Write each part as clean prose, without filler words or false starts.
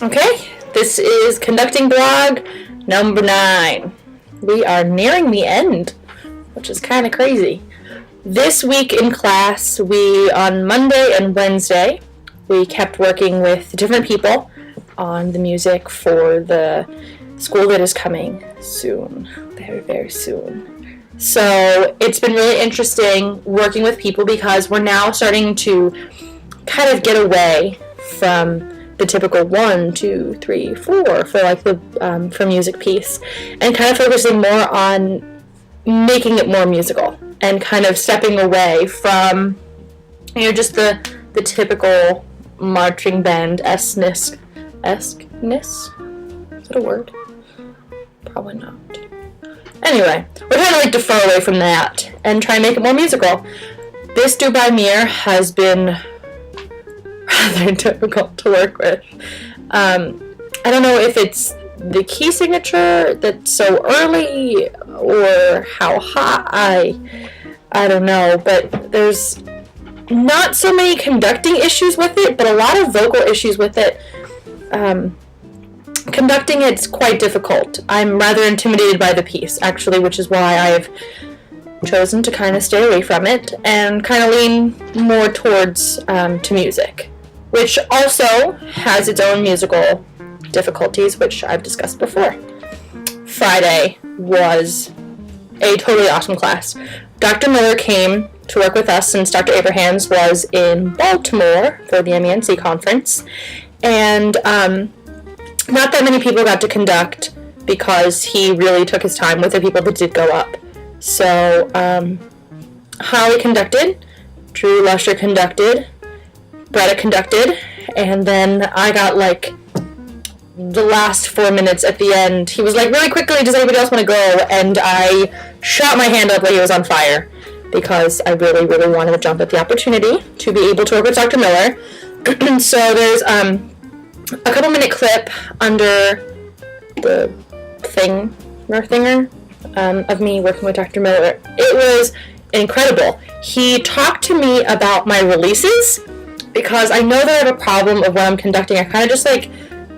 Okay, this is conducting blog number 9. We are nearing the end, which is kind of crazy. This week in class, on Monday and Wednesday, we kept working with different people on the music for the school that is coming soon, very, very soon. So it's been really interesting working with people because we're now starting to kind of get away from the typical 1, 2, 3, 4 for like the for music piece, and kind of focusing more on making it more musical and kind of stepping away from just the typical marching band esqueness. Is that a word? Probably not. Anyway, we're trying to defer away from that and try and make it more musical. This Do By Mir has been rather difficult to work with. I don't know if it's the key signature that's so early or how high. I don't know, but there's not so many conducting issues with it, but a lot of vocal issues with it. Conducting it's quite difficult. I'm rather intimidated by the piece, actually, which is why I've chosen to kind of stay away from it and kind of lean more towards to music, which also has its own musical difficulties, which I've discussed before. Friday was a totally awesome class. Dr. Miller came to work with us since Dr. Abrahams was in Baltimore for the MENC conference, and not that many people got to conduct because he really took his time with the people that did go up. So Holly conducted, Drew Lusher conducted, Bretta conducted, and then I got the last 4 minutes at the end. He was really quickly, does anybody else want to go? And I shot my hand up like he was on fire because I really, really wanted to jump at the opportunity to be able to work with Dr. Miller. So there's a couple minute clip under the thinger of me working with Dr. Miller. It was incredible. He talked to me about my releases because I know that I have a problem of when I'm conducting. I kind of just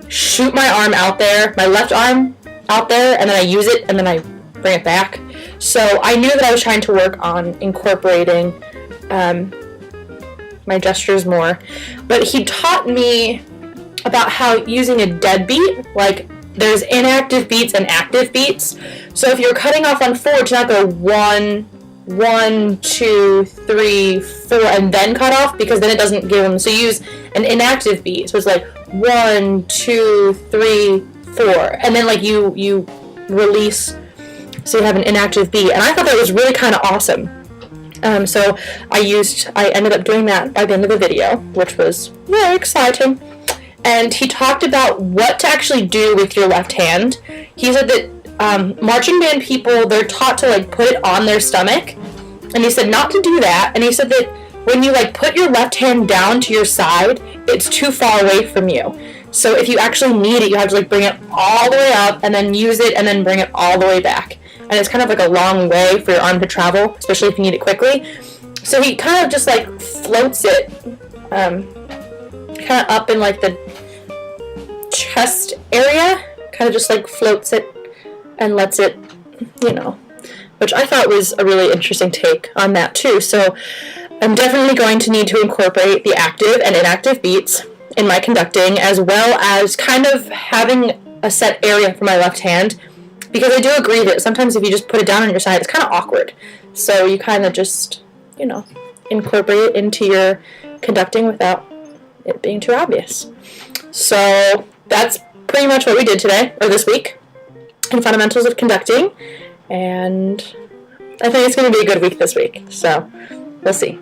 shoot my arm out there, my left arm out there, and then I use it and then I bring it back. So I knew that I was trying to work on incorporating my gestures more. But he taught me about how using a dead beat, there's inactive beats and active beats. So if you're cutting off on 4, to not go 1, 2, 3, 4, and then cut off, because then it doesn't give them. So you use an inactive beat. So it's 1, 2, 3, 4, and then you release. So you have an inactive beat, and I thought that was really kind of awesome. So I ended up doing that by the end of the video, which was very exciting. And he talked about what to actually do with your left hand. He said that marching band people, they're taught to put it on their stomach, and he said not to do that. And he said that when you put your left hand down to your side, it's too far away from you. So if you actually need it, you have to bring it all the way up and then use it and then bring it all the way back. And it's kind of a long way for your arm to travel, especially if you need it quickly. So he kind of just floats it kind of up in the chest area, kind of just floats it and lets it, which I thought was a really interesting take on that too. So I'm definitely going to need to incorporate the active and inactive beats in my conducting, as well as kind of having a set area for my left hand, because I do agree that sometimes if you just put it down on your side, it's kind of awkward. So you kind of just, incorporate it into your conducting without it being too obvious. So that's pretty much what we did today, or this week, in Fundamentals of Conducting, and I think it's going to be a good week this week, so we'll see.